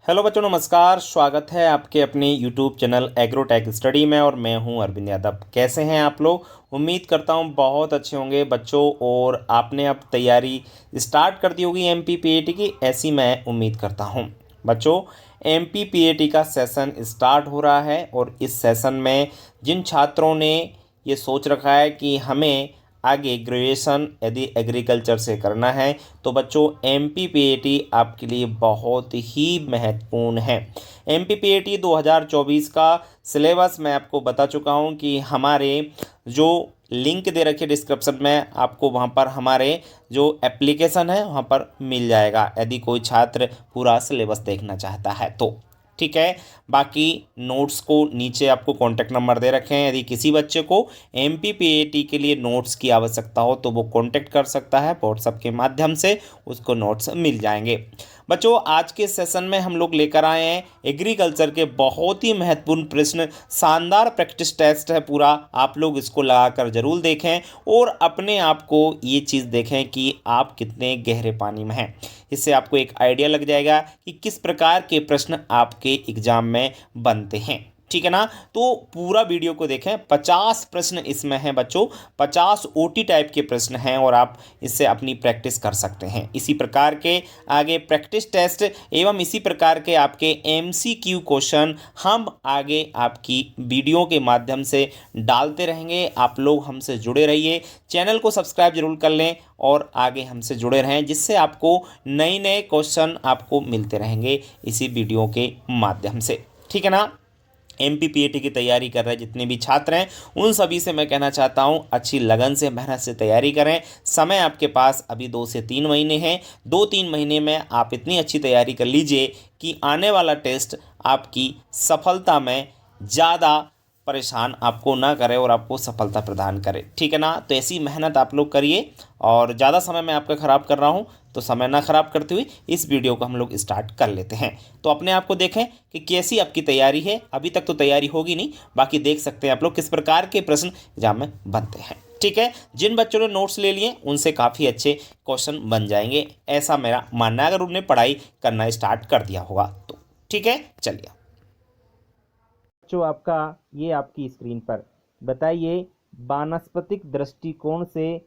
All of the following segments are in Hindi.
हेलो बच्चों, नमस्कार। स्वागत है आपके अपने यूट्यूब चैनल एग्रोटेक स्टडी में और मैं हूं अरविंद यादव। कैसे हैं आप लोग? उम्मीद करता हूं बहुत अच्छे होंगे बच्चों। और आपने अब तैयारी स्टार्ट कर दी होगी एमपीपीएटी की, ऐसी मैं उम्मीद करता हूं। बच्चों, एमपीपीएटी का सेशन स्टार्ट हो रहा है और इस सेशन में जिन छात्रों ने ये सोच रखा है कि हमें आगे ग्रेजुएशन यदि एग्रीकल्चर से करना है तो बच्चों एमपीपीएटी आपके लिए बहुत ही महत्वपूर्ण है। एमपीपीएटी 2024 का सिलेबस मैं आपको बता चुका हूं कि हमारे जो लिंक दे रखे डिस्क्रिप्शन में, आपको वहां पर हमारे जो एप्लीकेशन है वहां पर मिल जाएगा यदि कोई छात्र पूरा सिलेबस देखना चाहता है तो। ठीक है। बाकी नोट्स को नीचे आपको कॉन्टैक्ट नंबर दे रखे हैं। यदि किसी बच्चे को एमपीपीएटी के लिए नोट्स की आवश्यकता हो तो वो कॉन्टैक्ट कर सकता है, व्हाट्सएप के माध्यम से उसको नोट्स मिल जाएंगे। बच्चों, आज के सेशन में हम लोग लेकर आए हैं एग्रीकल्चर के बहुत ही महत्वपूर्ण प्रश्न। शानदार प्रैक्टिस टेस्ट है पूरा, आप लोग इसको लगाकर जरूर देखें और अपने आप को ये चीज़ देखें कि आप कितने गहरे पानी में हैं। इससे आपको एक आइडिया लग जाएगा कि किस प्रकार के प्रश्न आपके एग्जाम में बनते हैं। ठीक है ना? तो पूरा वीडियो को देखें। 50 प्रश्न इसमें हैं बच्चों, 50 ओटी टाइप के प्रश्न हैं और आप इससे अपनी प्रैक्टिस कर सकते हैं। इसी प्रकार के आगे प्रैक्टिस टेस्ट एवं इसी प्रकार के आपके एमसीक्यू क्वेश्चन हम आगे आपकी वीडियो के माध्यम से डालते रहेंगे। आप लोग हमसे जुड़े रहिए, चैनल को सब्सक्राइब जरूर कर लें और आगे हमसे जुड़े रहें, जिससे आपको नए नए क्वेश्चन आपको मिलते रहेंगे इसी वीडियो के माध्यम से। ठीक है ना? एमपीपीएटी की तैयारी कर रहे जितने भी छात्र हैं उन सभी से मैं कहना चाहता हूं, अच्छी लगन से मेहनत से तैयारी करें। समय आपके पास अभी 2 से 3 महीने हैं। 2-3 महीने में आप इतनी अच्छी तैयारी कर लीजिए कि आने वाला टेस्ट आपकी सफलता में ज़्यादा परेशान आपको ना करे और आपको सफलता प्रदान करे। ठीक है ना? तो ऐसी मेहनत आप लोग करिए और ज़्यादा समय मैं आपका ख़राब कर रहा हूँ तो समय ना ख़राब करते हुए इस वीडियो को हम लोग स्टार्ट कर लेते हैं। तो अपने आप को देखें कि कैसी आपकी तैयारी है। अभी तक तो तैयारी होगी नहीं, बाकी देख सकते हैं आप लोग किस प्रकार के प्रश्न एग्जाम में बनते हैं। ठीक है। जिन बच्चों ने नोट्स ले लिए उनसे काफ़ी अच्छे क्वेश्चन बन जाएंगे, ऐसा मेरा मानना है, अगर उन्होंने पढ़ाई करना स्टार्ट कर दिया होगा तो। ठीक है, चलिए जो आपका ये आपकी स्क्रीन पर बताइए, वानस्पतिक दृष्टिकोण से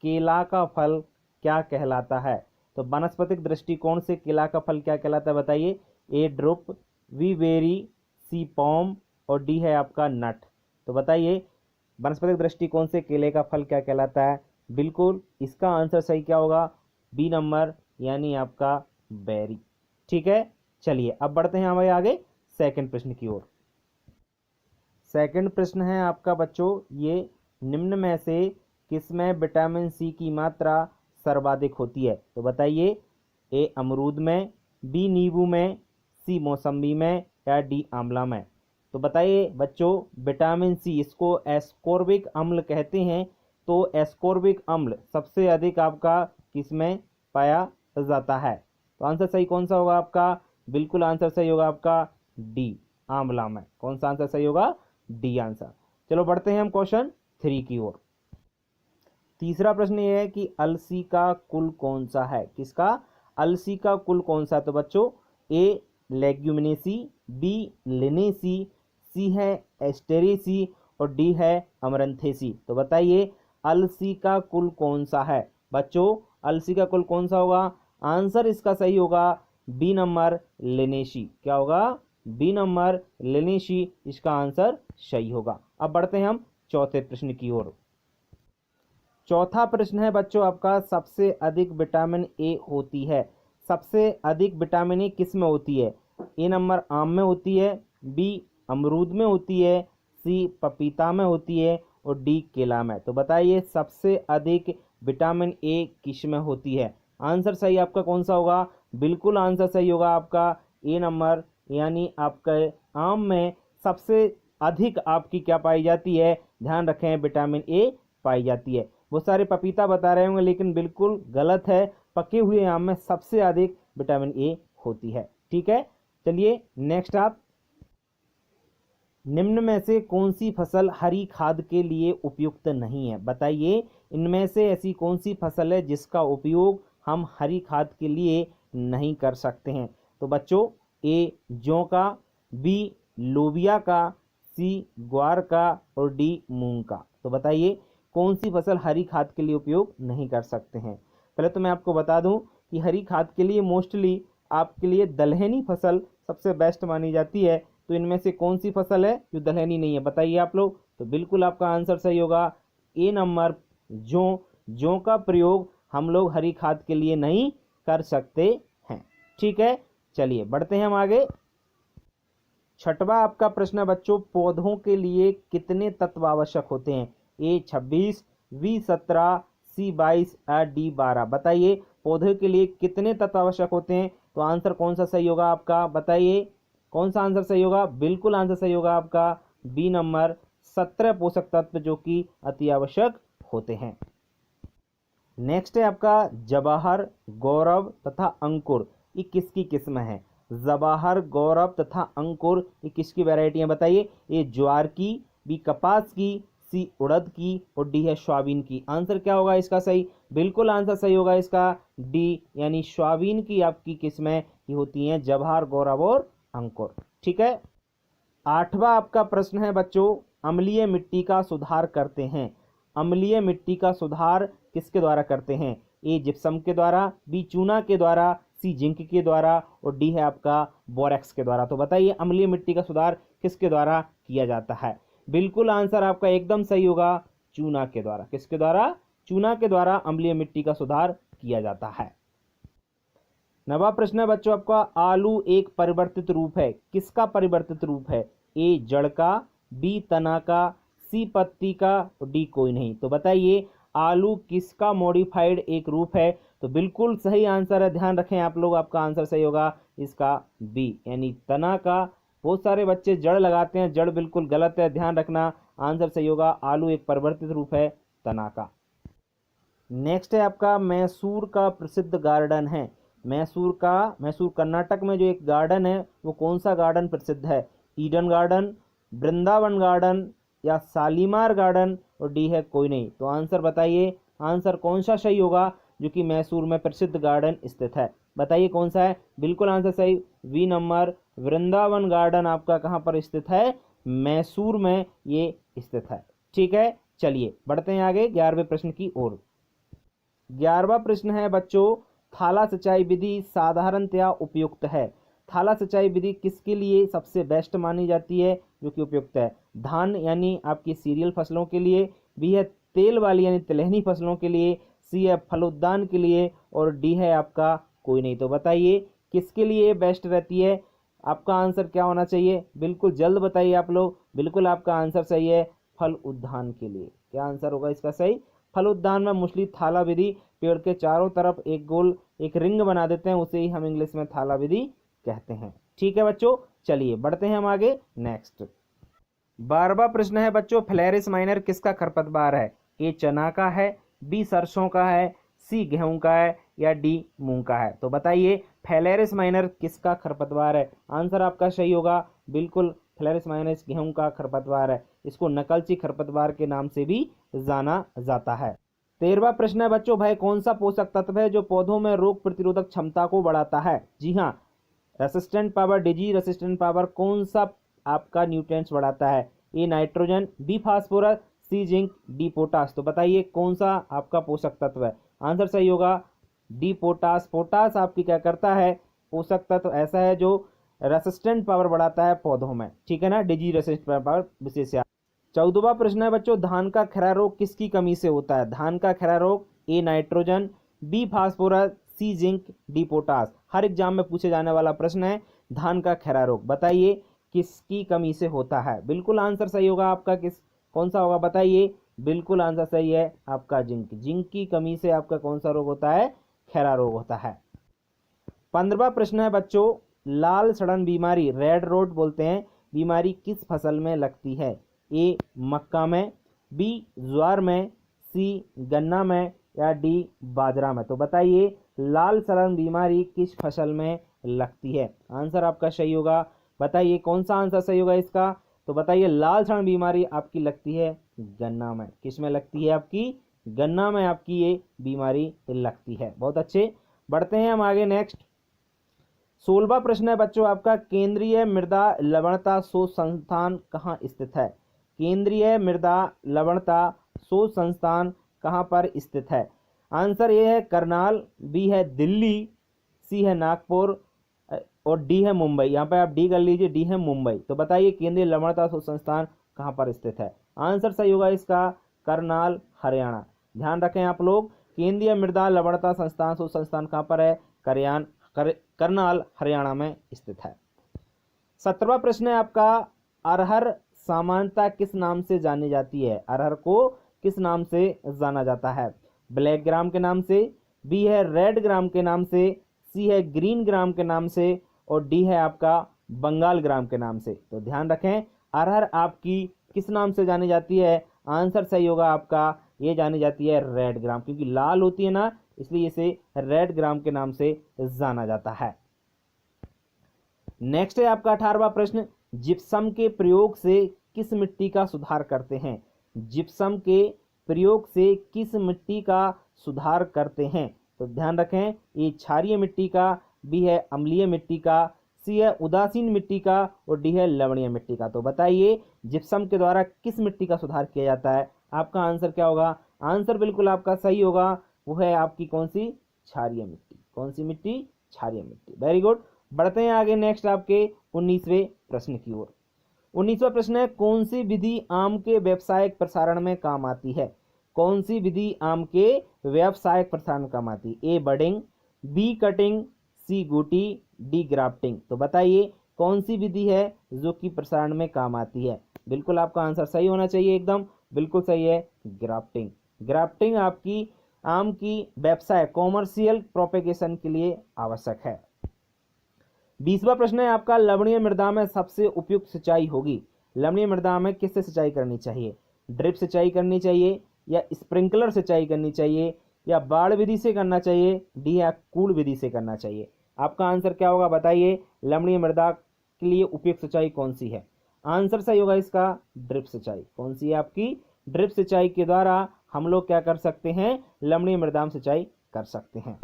केला का फल क्या कहलाता है? तो वानस्पतिक दृष्टिकोण से केला का फल क्या कहलाता है बताइए। ए ड्रुप, बी बेरी, सी पॉम और डी है आपका नट। तो बताइए वानस्पतिक दृष्टिकोण से केले का फल क्या कहलाता है? बिल्कुल इसका आंसर सही क्या होगा? बी नंबर, यानी आपका बेरी। ठीक है, चलिए अब बढ़ते हैं हमारे आगे सेकंड प्रश्न की ओर। सेकंड प्रश्न है आपका बच्चों, ये निम्न में से किसमें विटामिन सी की मात्रा सर्वाधिक होती है? तो बताइए, ए अमरूद में, बी नींबू में, सी मौसम्बी में या डी आंवला में? तो बताइए बच्चों, विटामिन सी इसको एस्कोर्बिक अम्ल कहते हैं। तो एस्कोर्बिक अम्ल सबसे अधिक आपका किसमें पाया जाता है? तो आंसर सही कौन सा होगा आपका? बिल्कुल आंसर सही होगा आपका डी, आंवला में। कौन सा आंसर सही होगा? D answer. चलो बढ़ते हैं हम क्वेश्चन 3 की ओर। तीसरा प्रश्न ये है कि अलसी का कुल कौन सा है? किसका? अलसी का कुल कौन सा? तो बच्चों, ए लेग्यूमिनेसी, बी लिनेसी, सी है एस्टेरेसी और डी है अमरंथेसी। तो बताइए अलसी का कुल कौन सा है? बच्चों अलसी का कुल कौन सा होगा? आंसर इसका सही होगा बी नंबर लिनेसी। क्या होगा? बी नंबर लिनेसी इसका आंसर सही होगा। अब बढ़ते हैं हम चौथे प्रश्न की ओर। चौथा प्रश्न है बच्चों आपका, सबसे अधिक विटामिन ए होती है। सबसे अधिक विटामिन ए किस में होती है? ए नंबर आम में होती है, बी अमरूद में होती है, सी पपीता में होती है और डी केला में। तो बताइए सबसे अधिक विटामिन ए किस में होती है? आंसर सही आपका कौन सा होगा? बिल्कुल आंसर सही होगा आपका ए नंबर, यानी आपके आम में सबसे अधिक आपकी क्या पाई जाती है? ध्यान रखें, विटामिन ए पाई जाती है। वो सारे पपीता बता रहे होंगे लेकिन बिल्कुल गलत है। पके हुए आम में सबसे अधिक विटामिन ए होती है। ठीक है, चलिए नेक्स्ट आप, निम्न में से कौन सी फसल हरी खाद के लिए उपयुक्त नहीं है? बताइए इनमें से ऐसी कौन सी फसल है जिसका उपयोग हम हरी खाद के लिए नहीं कर सकते हैं? तो बच्चों ए जौ का, बी लोबिया का, सी ग्वार का और डी मूंग का। तो बताइए कौन सी फसल हरी खाद के लिए उपयोग नहीं कर सकते हैं। पहले तो मैं आपको बता दूं कि हरी खाद के लिए मोस्टली आपके लिए दलहनी फसल सबसे बेस्ट मानी जाती है। तो इनमें से कौन सी फसल है जो दलहनी नहीं है, बताइए आप लोग। तो बिल्कुल आपका आंसर सही होगा ए नंबर जौ। जौ का प्रयोग हम लोग हरी खाद के लिए नहीं कर सकते हैं। ठीक है, चलिए बढ़ते हैं हम आगे। छठवां आपका प्रश्न है बच्चों, पौधों के लिए कितने तत्व आवश्यक होते हैं। ए 26, बी 17, सी 22 और डी 12। बताइए पौधे के लिए कितने तत्व आवश्यक होते हैं। तो आंसर कौन सा सही होगा आपका, बताइए कौन सा आंसर सही होगा। बिल्कुल आंसर सही होगा आपका बी नंबर 17 पोषक तत्व जो कि अति आवश्यक होते हैं। नेक्स्ट है आपका जवाहर, गौरव तथा अंकुर, ये किसकी किस्म है। जवाहर, गौरव तथा अंकुर ये किसकी वैरायटी है, बताइए। ए ज्वार की, बी कपास की, सी उड़द की और डी है सोयाबीन की। आंसर क्या होगा इसका सही, बिल्कुल आंसर सही होगा इसका डी, यानी सोयाबीन की आपकी किस्में ये होती हैं जवाहर, गौरव और अंकुर। ठीक है। आठवां आपका प्रश्न है बच्चों, अम्लीय मिट्टी का सुधार करते हैं। अम्लीय मिट्टी का सुधार किसके द्वारा करते हैं। ए जिप्सम के द्वारा, बी चूना के द्वारा, सी जिंक के द्वारा और डी है आपका बोरेक्स के द्वारा। तो बताइए अम्लीय मिट्टी का सुधार किसके द्वारा किया जाता है। बिल्कुल आंसर आपका एकदम सही होगा चूना के द्वारा। किसके द्वारा, चूना के द्वारा अम्लीय मिट्टी का सुधार किया जाता है। नवा प्रश्न है बच्चों आपका, आलू एक परिवर्तित रूप है, किसका परिवर्तित रूप है। ए जड़ का, बी तना का, सी पत्ती का और डी कोई नहीं। तो बताइए आलू किसका मॉडिफाइड एक रूप है। तो बिल्कुल सही आंसर है, ध्यान रखें आप लोग, आपका आंसर सही होगा इसका बी, यानी तना का। बहुत सारे बच्चे जड़ लगाते हैं, जड़ बिल्कुल गलत है, ध्यान रखना। आंसर सही होगा आलू एक परिवर्तित रूप है तना का। नेक्स्ट है आपका मैसूर का प्रसिद्ध गार्डन है। मैसूर कर्नाटक में जो एक गार्डन है वो कौन सा गार्डन प्रसिद्ध है। ईडन गार्डन, वृंदावन गार्डन या शालीमार गार्डन और डी है कोई नहीं। तो आंसर बताइए, आंसर कौन सा सही होगा जो कि मैसूर में प्रसिद्ध गार्डन स्थित है। बताइए कौन सा है। बिल्कुल आंसर सही बी नंबर वृंदावन गार्डन आपका कहाँ पर स्थित है, मैसूर में ये स्थित है। ठीक है, चलिए बढ़ते हैं आगे 11वें प्रश्न की ओर। 11वां प्रश्न है बच्चों, थाला सिंचाई विधि साधारणतया उपयुक्त है। थाला सिंचाई विधि किसके लिए सबसे बेस्ट मानी जाती है जो कि उपयुक्त है। धान यानी आपकी सीरियल फसलों के लिए, बी है तेल वाली यानी तिलहनी फसलों के लिए, सी है फलोद्यान के लिए और डी है आपका कोई नहीं। तो बताइए किसके लिए बेस्ट रहती है। आपका आंसर क्या होना चाहिए, बिल्कुल जल्द बताइए आप लोग। बिल्कुल आपका आंसर सही है फल उद्यान के लिए। क्या आंसर होगा इसका सही, फल उद्यान में मुस्लिम थाला विधि, पेड़ के चारों तरफ एक गोल एक रिंग बना देते हैं, उसे ही हम इंग्लिश में थाला विधि कहते हैं। ठीक है बच्चों, चलिए बढ़ते हैं हम आगे नेक्स्ट। 12वां प्रश्न है बच्चों, फ्लेरिस माइनर किसका खरपतवार है। ए चना का है, बी सरसों का है, सी गेहूं का है या डी मूंग का है। तो बताइए फ्लेरिस माइनर किसका खरपतवार है। आंसर आपका सही होगा बिल्कुल फ्लेरिस माइनर गेहूं का खरपतवार है। इसको नकलची खरपतवार के नाम से भी जाना जाता है। 13वां प्रश्न है बच्चों, भाई कौन सा पोषक तत्व है जो पौधों में रोग प्रतिरोधक क्षमता को बढ़ाता है। जी हाँ, resistant power, disease resistant power कौन सा आपका न्यूट्रिएंट्स बढ़ाता है। A nitrogen, B phosphorus, C zinc, D potash. तो बताइए कौन सा आपका पोषक तत्व है। आंसर सही होगा डी पोटास। पोटास आपकी क्या करता है, पोषक तत्व ऐसा है जो रेसिस्टेंट पावर बढ़ाता है पौधों में। ठीक है ना, डिजीज रेसिस्टेंट पावर विशेष। 14वां प्रश्न है बच्चों, धान का खरा रोग किसकी कमी से होता है। धान का खरा रोग A nitrogen, B phosphorus, C zinc, D potash. Her exam में पूछे जाने वाला प्रश्न है धान का खरा रोग। बताइए किसकी कमी से होता है। बिल्कुल आंसर सही होगा आपका कौन सा होगा, बताइए। बिल्कुल आंसर सही है आपका जिंक। जिंक की कमी से आपका कौन सा रोग होता है, खरा रोग होता है। 15वां प्रश्न है बच्चों, लाल सड़न बीमारी रेड रोट बोलते हैं, बीमारी किस फसल में लगती है। ए मक्का में, बी ज्वार में, सी गन्ना में या डी बाजरा में। तो बताइए लाल सड़न बीमारी किस फसल में लगती है। आंसर आपका सही होगा, बताइए कौन सा आंसर सही होगा इसका। तो बताइए लाल सड़न बीमारी आपकी लगती है गन्ना में। किस में लगती है आपकी, गन्ना में आपकी ये बीमारी लगती है। बहुत अच्छे, बढ़ते हैं हम आगे नेक्स्ट। 16वां प्रश्न है बच्चों आपका, केंद्रीय मृदा लवणता शोध संस्थान कहाँ स्थित है? केंद्रीय मृदा लवणता शोध संस्थान कहाँ पर स्थित है? आंसर ए है करनाल, बी है दिल्ली, सी है नागपुर और डी है मुंबई। यहाँ पर आप डी कर लीजिए, डी है मुंबई। तो बताइए केंद्रीय लवणता शोध संस्थान कहाँ पर स्थित है? आंसर सही होगा इसका करनाल, हरियाणा। ध्यान रखें आप लोग, केंद्रीय मृदा लवणता संस्थान शोध संस्थान कहाँ पर है? करनाल, हरियाणा में स्थित है। 17वां प्रश्न है आपका, अरहर सामान्यतः किस नाम से जानी जाती है? अरहर को किस नाम से जाना जाता है? ब्लैक ग्राम के नाम से, बी है रेड ग्राम के नाम से, सी है ग्रीन ग्राम के नाम से और डी है आपका बंगाल ग्राम के नाम से। तो ध्यान रखें, अरहर आपकी किस नाम से जानी जाती है? आंसर सही होगा आपका, ये जानी जाती है रेड ग्राम, क्योंकि लाल होती है ना, इसलिए इसे रेड ग्राम के नाम से जाना जाता है। नेक्स्ट है आपका 18वां प्रश्न, जिप्सम के प्रयोग से किस मिट्टी का सुधार करते हैं? जिप्सम के प्रयोग से किस मिट्टी का सुधार करते हैं? तो ध्यान रखें, ए क्षारीय मिट्टी का, बी है अम्लीय मिट्टी का, सी है उदासीन मिट्टी का और डी है लवणीय मिट्टी का। तो बताइए जिप्सम के द्वारा किस मिट्टी का सुधार किया जाता है? आपका आंसर क्या होगा? आंसर बिल्कुल आपका सही होगा, वो है आपकी कौन सी? क्षारीय मिट्टी। कौन सी मिट्टी? क्षारीय मिट्टी। Very good. बढ़ते हैं आगे नेक्स्ट आपके 19वें प्रश्न की ओर। 19वां प्रश्न है, कौन सी विधि आम के व्यावसायिक प्रसारण में काम आती है? कौन सी विधि आम के व्यावसायिक प्रसारण में काम आती है? ए बडिंग, बी कटिंग, सी गुटी, डी ग्राफ्टिंग। तो बताइए कौन सी विधि है जो कि प्रसारण में काम आती है? बिल्कुल आपका आंसर सही होना चाहिए, एकदम बिल्कुल सही है, ग्राफ्टिंग। ग्राफ्टिंग आपकी आम की व्यवसाय कॉमर्शियल प्रोपेगेशन के लिए आवश्यक है। 20वां प्रश्न है आपका, लवणीय मृदा में सबसे उपयुक्त सिंचाई होगी? लवणीय मृदा में किससे सिंचाई करनी चाहिए? ड्रिप सिंचाई करनी चाहिए या स्प्रिंकलर सिंचाई करनी चाहिए या बाढ़ विधि से करना चाहिए, डी या कूल विधि से करना चाहिए? आपका आंसर क्या होगा बताइए, लवणीय मृदा के लिए उपयुक्त सिंचाई कौन सी है? आंसर सही होगा इसका ड्रिप सिंचाई। कौन सी है आपकी? ड्रिप सिंचाई के द्वारा हम लोग क्या कर सकते हैं? लवणीय मृदा में सिंचाई कर सकते हैं।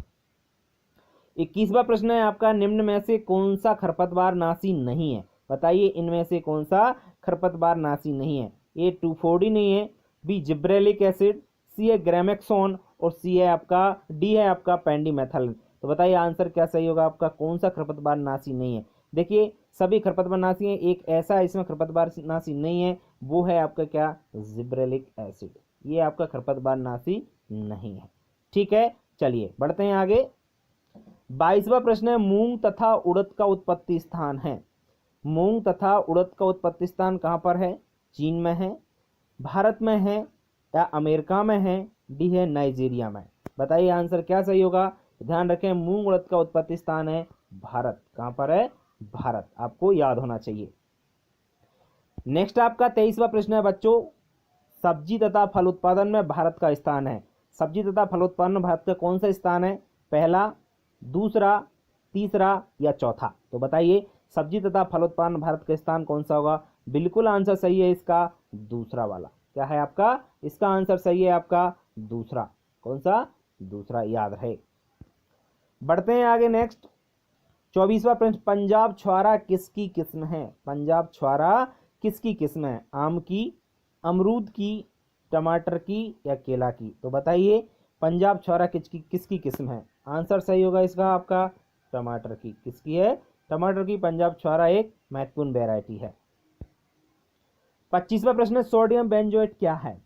21वां प्रश्न है आपका, निम्न में से कौन सा खरपतवार नाशी नहीं है? बताइए इनमें से कौन सा खरपतवार नाशी नहीं है? ए 2,4-डी नहीं है, बी जिब्रेलिक एसिड, सी है ग्रेमेक्सोन और सी है आपका डी है आपका पेंडिमेथलिन। तो बताइए आंसर क्या सही होगा आपका, कौन सा खरपतवार नाशी नहीं है? देखिए सभी खरपतवार नाशी हैं, एक ऐसा इसमें खरपतवार नाशी नहीं है, वो है आपका क्या? Gibberellic acid. ये आपका खरपतवार नाशी नहीं है। ठीक है, चलिए बढ़ते हैं आगे। 22वां प्रश्न है, मूंग तथा उड़द का उत्पत्ति स्थान है? मूंग तथा उड़द का उत्पत्ति स्थान कहाँ पर है? चीन में है, भारत में है या अमेरिका में है, डी है नाइजीरिया में? बताइए आंसर क्या सही होगा? ध्यान रखें, मूंग उड़द का उत्पत्ति स्थान है भारत। कहाँ पर है? भारत। आपको याद होना चाहिए। नेक्स्ट आपका 23वां प्रश्न है बच्चों, सब्जी तथा फल उत्पादन में भारत का स्थान है? सब्जी तथा फल उत्पादन में भारत का कौन सा स्थान है? पहला, दूसरा, तीसरा या चौथा? तो बताइए सब्जी तथा फल उत्पादन भारत का स्थान कौन सा होगा? बिल्कुल आंसर सही है इसका दूसरा वाला। क्या है आपका? इसका आंसर सही है आपका दूसरा। कौन सा? दूसरा, याद रहे। बढ़ते हैं आगे नेक्स्ट 24वां प्रश्न, पंजाब छुआरा किसकी किस्म है? पंजाब छुआरा किसकी किस्म है? आम की, अमरूद की, टमाटर की या केला की? तो बताइए पंजाब छुआरा किसकी किस्म है? आंसर सही होगा इसका आपका टमाटर की। किसकी है? टमाटर की। पंजाब छुआरा एक महत्वपूर्ण वैरायटी है। 25वां प्रश्न, सोडियम बेंजोएट क्या है?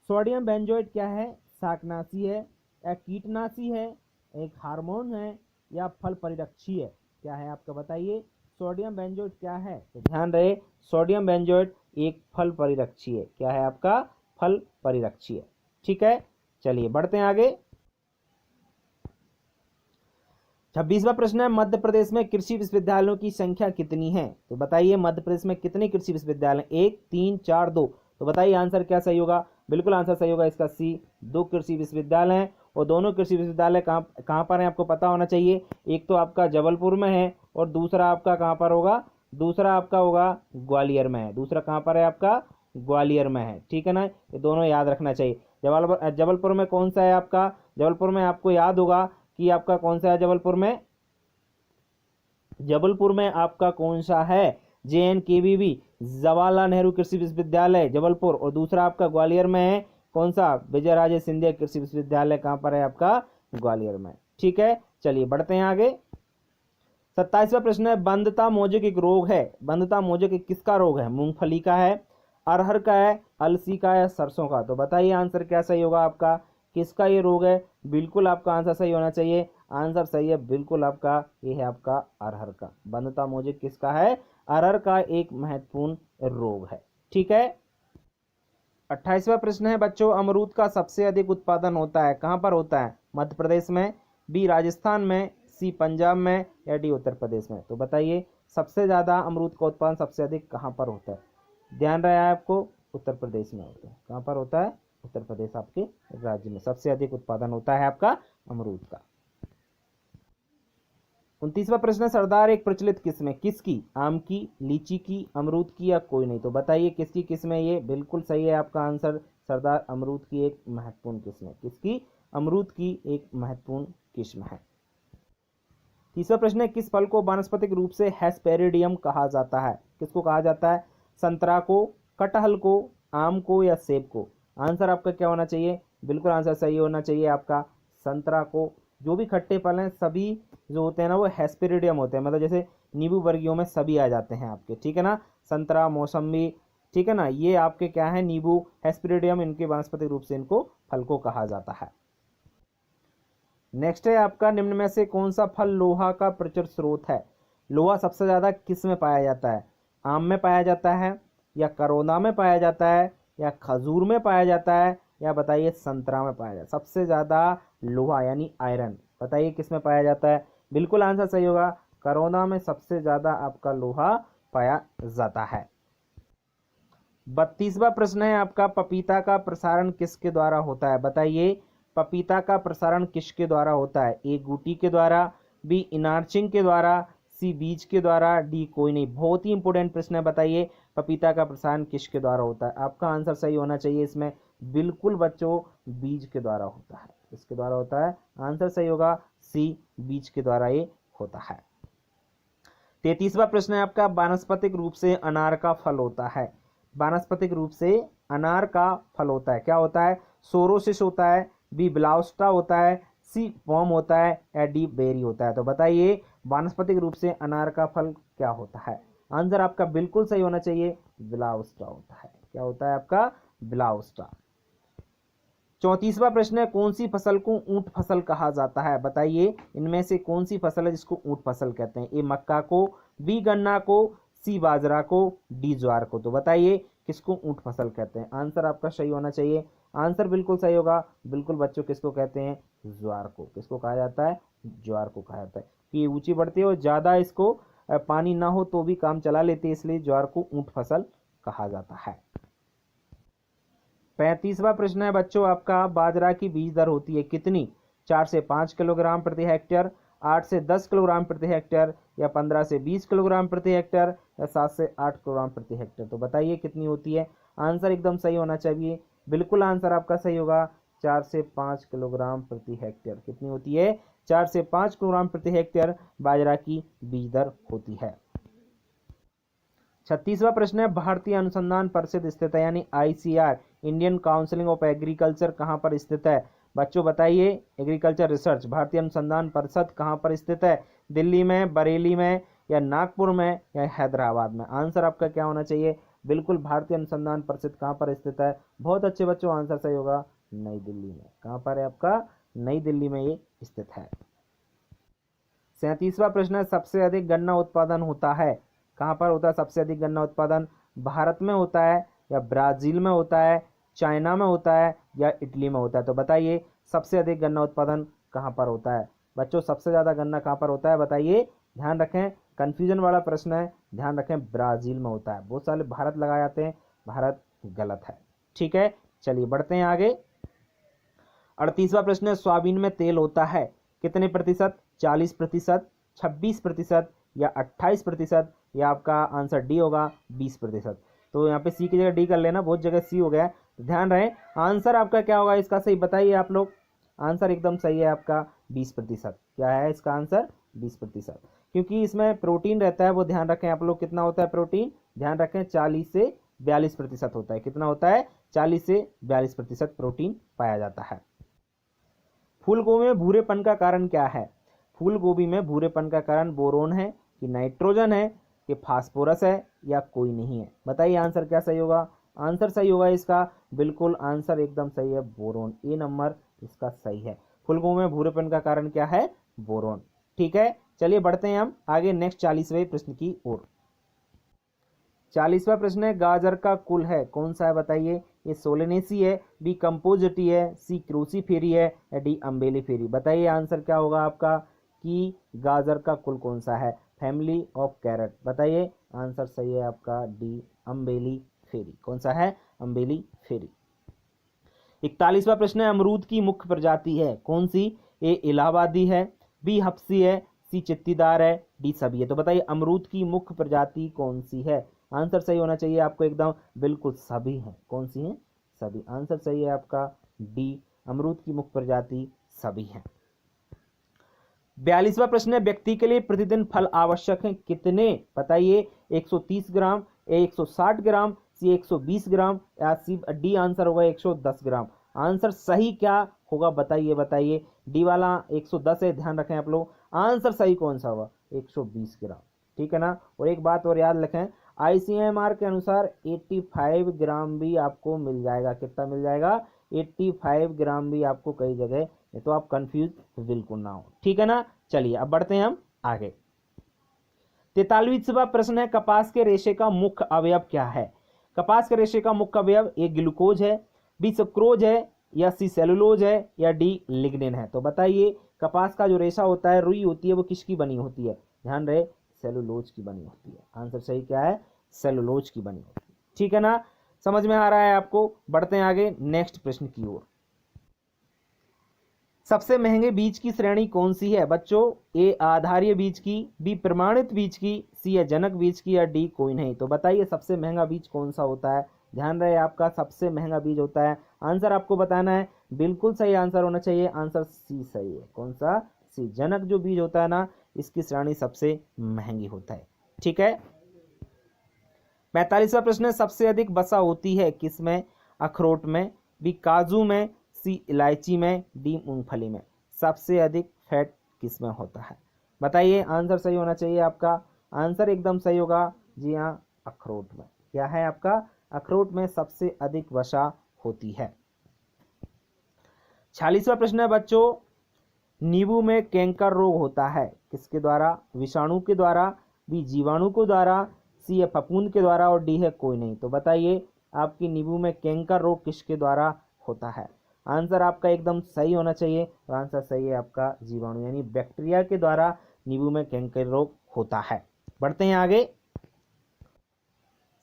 सोडियम बेंजोएट क्या है? शाकनाशी है या कीटनाशी है, एक हार्मोन है या फल परिरक्षी है? क्या है आपका बताइए, सोडियम बेंजोएट क्या है? तो ध्यान रहे, सोडियम बेंजोएट एक फल परिरक्षी है। क्या है आपका? फल परिरक्षी है। ठीक है, चलिए बढ़ते हैं आगे। 26वां प्रश्न है, मध्य प्रदेश में कृषि विश्वविद्यालयों की संख्या कितनी है? तो बताइए मध्य प्रदेश में कितने कृषि विश्वविद्यालय? 1, 3, 4, 2? तो बताइए आंसर क्या सही होगा? बिल्कुल आंसर सही होगा इसका सी, 2 कृषि विश्वविद्यालय हैं। और दोनों कृषि विश्वविद्यालय कहाँ पर हैं आपको पता होना चाहिए। एक तो आपका जबलपुर में है और दूसरा आपका कहाँ पर होगा? दूसरा आपका होगा ग्वालियर में है। दूसरा कहाँ पर है आपका? ग्वालियर में है। ठीक है ना, ये दोनों याद रखना चाहिए। जबलपुर में कौन सा है आपका? जबलपुर में आपको याद होगा कि आपका कौन सा है जबलपुर में? जबलपुर में आपका कौन सा है? JNKVB जवाहरलाल नेहरू कृषि विश्वविद्यालय जबलपुर। और दूसरा आपका ग्वालियर में है कौन सा? विजय राजे सिंधिया कृषि विश्वविद्यालय कहाँ पर है आपका? ग्वालियर में। ठीक है, चलिए बढ़ते हैं आगे। 27वां प्रश्न है, बंधता मोजक एक रोग है। बंधता मोजक एक किसका रोग है? मूंगफली का है, अरहर का है, अलसी का है, सरसों का। तो बताइए आंसर क्या सही होगा आपका? किसका ये रोग है? बिल्कुल आपका आंसर सही होना चाहिए। आंसर सही है बिल्कुल आपका, ये है आपका अरहर का। बंधता मोजक किसका है? अरहर का एक महत्वपूर्ण रोग है। ठीक है। 28वां प्रश्न है बच्चों, अमरूद का सबसे अधिक उत्पादन होता है कहाँ पर होता है? मध्य प्रदेश में, बी राजस्थान में, सी पंजाब में, या डी उत्तर प्रदेश में। तो बताइए सबसे ज़्यादा अमरूद का उत्पादन सबसे अधिक कहाँ पर होता है? ध्यान रहे आपको, उत्तर प्रदेश में होता है। कहाँ पर होता है? उत्तर प्रदेश आपके राज्य में सबसे अधिक उत्पादन होता है आपका अमरूद का। 29वां प्रश्न है, सरदार एक प्रचलित किस्म है किसकी? आम की, लीची की, अमरूद की, या कोई नहीं। तो बताइए किसकी किस्म है ये? बिल्कुल सही है आपका आंसर, सरदार अमरूद की एक महत्वपूर्ण किस्म है। किसकी? अमरूद की एक महत्वपूर्ण किस्म है। 30वां प्रश्न है, किस फल को वानस्पतिक रूप से हेस्पेरिडियम कहा जाता है? किसको कहा जाता है? संतरा को, कटहल को, आम को, या सेब को। आंसर आपका क्या होना चाहिए? बिल्कुल आंसर सही होना चाहिए आपका, संतरा को। जो भी खट्टे फल हैं सभी जो होते हैं ना वो हेस्पेरिडियम होते हैं, मतलब जैसे नींबू वर्गीयों में सभी आ जाते हैं आपके। ठीक है ना, संतरा, मौसम्बी, ठीक है ना, ये आपके क्या है? नींबू, हेस्पेरिडियम, इनके वानस्पतिक रूप से इनको फल को कहा जाता है। नेक्स्ट है आपका, निम्न में से कौन सा फल लोहा का प्रचुर स्रोत है? लोहा सबसे ज्यादा किस में पाया जाता है? आम में पाया जाता है, या करोंदा में पाया जाता है, या खजूर में पाया जाता है, या बताइए संतरा में पाया जाता है? सबसे ज्यादा लोहा यानी आयरन बताइए किस में पाया जाता है? बिल्कुल आंसर सही होगा, करोंदा में सबसे ज्यादा आपका लोहा पाया जाता है। 32वां प्रश्न है आपका, पपीता का प्रसारण किसके द्वारा होता है? बताइए पपीता का प्रसारण किसके द्वारा होता है? ए गुटी के द्वारा, बी इनार्चिंग के द्वारा, सी बीज के द्वारा, डी कोई नहीं। बहुत ही इंपॉर्टेंट प्रश्न है, बताइए पपीता का प्रसारण किसके द्वारा होता है? आपका आंसर सही होना चाहिए इसमें, बिल्कुल बच्चों बीज के द्वारा होता है। किसके द्वारा होता है? आंसर सही होगा सी, बीज के द्वारा ये होता है। 33वां प्रश्न है आपका, वानस्पतिक रूप से अनार का फल होता है। वानस्पतिक रूप से अनार का फल होता है, क्या होता है? सोरोसिस होता है, बी ब्लाउस्टा होता है, सी पॉम होता है, या डी बेरी होता है। तो बताइए वानस्पतिक रूप से अनार का फल क्या होता है? आंसर आपका बिल्कुल सही होना चाहिए, ब्लाउस्टा होता है। क्या होता है आपका? ब्लाउस्टा। 34वां प्रश्न है, कौन सी फसल को ऊंट फसल कहा जाता है? बताइए इनमें से कौन सी फसल है जिसको ऊंट फसल कहते हैं? ए मक्का को, बी गन्ना को, सी बाजरा को, डी ज्वार को। तो बताइए किसको ऊंट फसल कहते हैं? आंसर आपका सही होना चाहिए, आंसर बिल्कुल सही होगा, बिल्कुल बच्चों किसको कहते हैं? ज्वार को। किसको कहा जाता है? ज्वार को कहा जाता है। कि ऊंची बढ़ती है और ज्यादा इसको पानी ना हो तो भी काम चला लेते हैं, इसलिए ज्वार को ऊंट फसल कहा जाता है। 35वां प्रश्न है बच्चों आपका, बाजरा की बीज दर होती है कितनी? 4 से 5 किलोग्राम प्रति हेक्टेयर, 8 से 10 किलोग्राम प्रति हेक्टेयर, या 15 से 20 किलोग्राम प्रति हेक्टेयर, या 7 से 8 किलोग्राम प्रति हेक्टेयर। तो बताइए कितनी होती है? आंसर एकदम सही होना चाहिए, बिल्कुल आंसर आपका सही होगा, 4 से 5 किलोग्राम प्रति हेक्टेयर। कितनी होती है? 4 से 5 किलोग्राम प्रति हेक्टेयर बाजरा की बीज दर होती है। 36वां प्रश्न है, भारतीय अनुसंधान परिषद स्थित है यानी ICR, Indian counselling of agriculture, कहाँ पर स्थित है? बच्चों बताइए, एग्रीकल्चर रिसर्च भारतीय अनुसंधान परिषद कहाँ पर स्थित है? दिल्ली में, बरेली में, या नागपुर में, या हैदराबाद में। आंसर आपका क्या होना चाहिए? बिल्कुल भारतीय अनुसंधान परिषद कहाँ पर स्थित है? बहुत अच्छे बच्चों, आंसर सही होगा नई दिल्ली में। कहाँ पर है आपका? नई दिल्ली में ये स्थित है। 37वां प्रश्न है, सबसे अधिक गन्ना उत्पादन होता है कहाँ पर होता है? सबसे अधिक गन्ना उत्पादन भारत में होता है, या ब्राजील में होता है, चाइना में होता है, या इटली में होता है? तो बताइए सबसे अधिक गन्ना उत्पादन कहाँ पर होता है? बच्चों सबसे ज़्यादा गन्ना कहाँ पर होता है? बताइए, ध्यान रखें, कन्फ्यूजन वाला प्रश्न है, ध्यान रखें, ब्राज़ील में होता है। बहुत सारे भारत लगाए जाते हैं, भारत गलत है। ठीक है, चलिए बढ़ते हैं आगे। 38वां प्रश्न है, सोयाबीन में तेल होता है कितने प्रतिशत? 40%, 26%, या 28%, या आपका आंसर डी होगा 20%। तो यहाँ पे सी की जगह डी कर लेना, बहुत जगह सी हो गया है, ध्यान रहे। आंसर आपका क्या होगा इसका? सही बताइए आप लोग। आंसर एकदम सही है आपका 20%। क्या है इसका आंसर? 20%। क्योंकि इसमें प्रोटीन रहता है, वो ध्यान रखें आप लोग, कितना होता है प्रोटीन, ध्यान रखें 40 से 42% होता है। कितना होता है, 40 से 42% प्रोटीन पाया जाता है। फूल गोभी में भूरेपन का कारण क्या है? फूल गोभी में भूरेपन का कारण बोरोन है कि नाइट्रोजन है कि फास्फोरस है या कोई नहीं है? बताइए आंसर क्या सही होगा। आंसर सही होगा इसका, बिल्कुल आंसर एकदम सही है, बोरोन। ए नंबर इसका सही है। फूल गोभी में भूरेपन का कारण क्या है? बोरोन। ठीक है, चलिए बढ़ते हैं हम आगे नेक्स्ट 40वें प्रश्न की ओर। 40वां प्रश्न है, गाजर का कुल है कौन सा है? बताइए। ये सोलेनेसी है, बी कंपोजिटी है, सी क्रूसीफेरी है या डी अम्बेलिफेरी? बताइए आंसर क्या होगा आपका कि गाजर का कुल कौन सा है? Family of carrot. बताइए आंसर सही है आपका डी अम्बेलिफेरी। कौन सा है? अम्बेलिफेरी। 41वां प्रश्न है, अमरूद की मुख्य प्रजाति है कौन सी? ए इलाहाबादी है, बी हफ्सी है, सी चित्तीदार है, डी सभी है? तो बताइए अमरूद की मुख्य प्रजाति कौन सी है? आंसर सही होना चाहिए आपको एकदम, बिल्कुल सभी है। कौन सी है? सभी। आंसर सही है आपका डी, अमरूद की मुख्य प्रजाति सभी है। 42वां प्रश्न है, व्यक्ति के लिए प्रतिदिन फल आवश्यक है कितने? बताइए। 130 ग्राम, ए 160 ग्राम, सी 120 ग्राम या सी डी आंसर होगा 110 ग्राम? आंसर सही क्या होगा बताइए, बताइए। डी वाला 110 है, ध्यान रखें आप लोग। आंसर सही कौन सा होगा? 120 ग्राम। ठीक है ना। और एक बात और याद रखें, आईसीएमआर के अनुसार 85 ग्राम भी आपको मिल जाएगा। कितना मिल जाएगा? 85 ग्राम भी आपको कई जगह, तो आप कंफ्यूज बिल्कुल ना हो। ठीक है ना। चलिए अब बढ़ते हैं हम आगे। 43वां प्रश्न है, कपास के रेशे का मुख्य अवयव क्या है? कपास के रेशे का मुख्य अवयव ए ग्लूकोज है, बी सुक्रोज है या सी सेलुलोज है या डी लिग्निन है? तो बताइए कपास का जो रेशा होता है, रुई होती है, वो किसकी बनी होती है? ध्यान रहे, सेलुलोज की बनी होती है। आंसर सही क्या है? सेलुलोज की बनी होती है। ठीक है ना। समझ में आ रहा है आपको। बढ़ते हैं आगे नेक्स्ट प्रश्न की ओर। सबसे महंगे बीज की श्रेणी कौन सी है बच्चों? ए आधारीय बीज की, बी प्रमाणित बीज की, सी या जनक बीज की या डी कोई नहीं? तो बताइए सबसे महंगा बीज कौन सा होता है? ध्यान रहे आपका सबसे महंगा बीज होता है, आंसर आपको बताना है। बिल्कुल सही आंसर होना चाहिए, आंसर सी सही है। कौन सा? सी। जनक जो बीज होता है ना, इसकी श्रेणी सबसे महंगी होता है। ठीक है। 45वां प्रश्न है, सबसे अधिक वसा होती है किसमें? अखरोट में, बी काजू में, सी इलायची में, डी मूंगफली में? सबसे अधिक फैट किसमें होता है? बताइए आंसर सही होना चाहिए आपका। आंसर एकदम सही होगा, जी हाँ, अखरोट में। क्या है आपका? अखरोट में सबसे अधिक वसा होती है। 46वां प्रश्न है बच्चों, नींबू में कैंकर रोग होता है किसके द्वारा? विषाणु के द्वारा, बी जीवाणु के द्वारा, सी है फफूंद के द्वारा और डी है कोई नहीं? तो बताइए आपकी नींबू में कैंकर रोग किसके द्वारा होता है? आंसर आपका एकदम सही होना चाहिए, और आंसर सही है आपका जीवाणु यानी बैक्टीरिया के द्वारा नींबू में कैंकर रोग होता है। बढ़ते हैं आगे।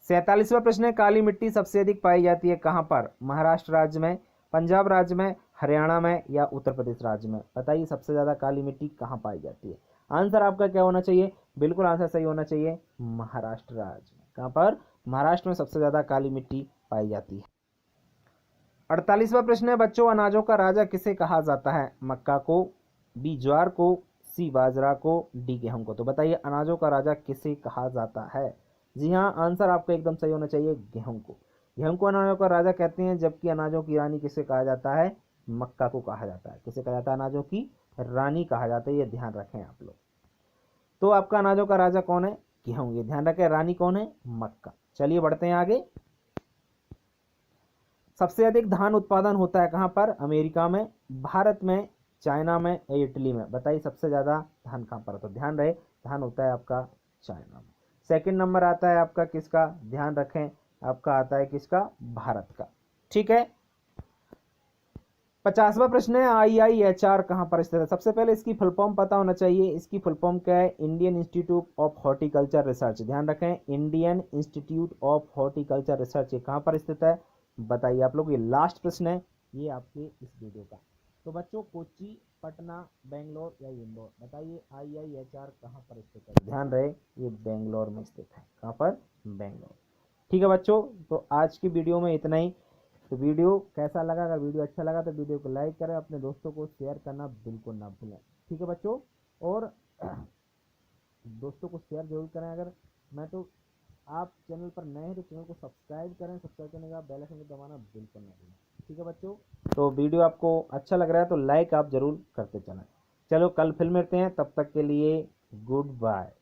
47वां प्रश्न है, काली मिट्टी सबसे अधिक पाई जाती है कहाँ पर? महाराष्ट्र राज्य में, पंजाब राज्य में, हरियाणा में या उत्तर प्रदेश राज्य में? बताइए सबसे ज्यादा काली मिट्टी कहाँ पाई जाती है? आंसर आपका क्या होना चाहिए? बिल्कुल आंसर सही होना चाहिए, महाराष्ट्र राज्य में। कहाँ पर? महाराष्ट्र में सबसे ज्यादा काली मिट्टी पाई जाती है। 48वां प्रश्न है बच्चों, अनाजों का राजा किसे कहा जाता है? मक्का को, बी ज्वार को, सी बाजरा को, डी गेहूं को? तो बताइए अनाजों का राजा किसे कहा जाता है? जी हाँ, आंसर आपका एकदम सही होना चाहिए, गेहूं को। गेहूं को अनाजों का राजा कहते हैं, जबकि अनाजों की रानी किसे कहा जाता है? मक्का को कहा जाता है। किसे कहा जाता है? अनाजों की रानी कहा जाता है, ये ध्यान रखें आप लोग। तो आपका अनाजों का राजा कौन है? गेहूं। ये ध्यान रखें, रानी कौन है? मक्का। चलिए बढ़ते हैं आगे। सबसे अधिक धान उत्पादन होता है कहाँ पर? अमेरिका में, भारत में, चाइना में या इटली में? बताइए सबसे ज्यादा धान कहाँ पर? तो ध्यान रहे, धान होता है आपका चाइना में। सेकंड नंबर आता है आपका किसका? ध्यान रखें, आपका आता है किसका? भारत का। ठीक है। 50वां प्रश्न है, IIHR कहाँ पर स्थित है? सबसे पहले इसकी फुल फॉर्म पता होना चाहिए। इसकी फुल फॉर्म क्या है? Indian institute of horticulture research. ध्यान रखें, Indian institute of horticulture research ये कहाँ पर स्थित है? बताइए आप लोग। ये लास्ट प्रश्न है ये आपके इस वीडियो का। तो बच्चों कोच्चि, पटना, बेंगलोर या इंदौर? बताइए IIHR कहाँ पर स्थित है? ध्यान रहे, ये बेंगलोर में स्थित है। कहाँ पर? बेंगलोर। ठीक है बच्चों, तो आज की वीडियो में इतना ही। तो वीडियो कैसा लगा? अगर वीडियो अच्छा लगा तो वीडियो को लाइक करें, अपने दोस्तों को शेयर करना बिल्कुल ना भूलें। ठीक है बच्चों। और दोस्तों को शेयर जरूर करें। अगर मैं तो आप चैनल पर नए हैं तो चैनल को सब्सक्राइब करें, सब्सक्राइब करने के बाद बेल आइकन को दबाना बिल्कुल ना भूलें। ठीक है बच्चों, तो वीडियो आपको अच्छा लग रहा है तो लाइक आप ज़रूर करते चलें। चलो कल फिर मिलते हैं, तब तक के लिए गुड बाय।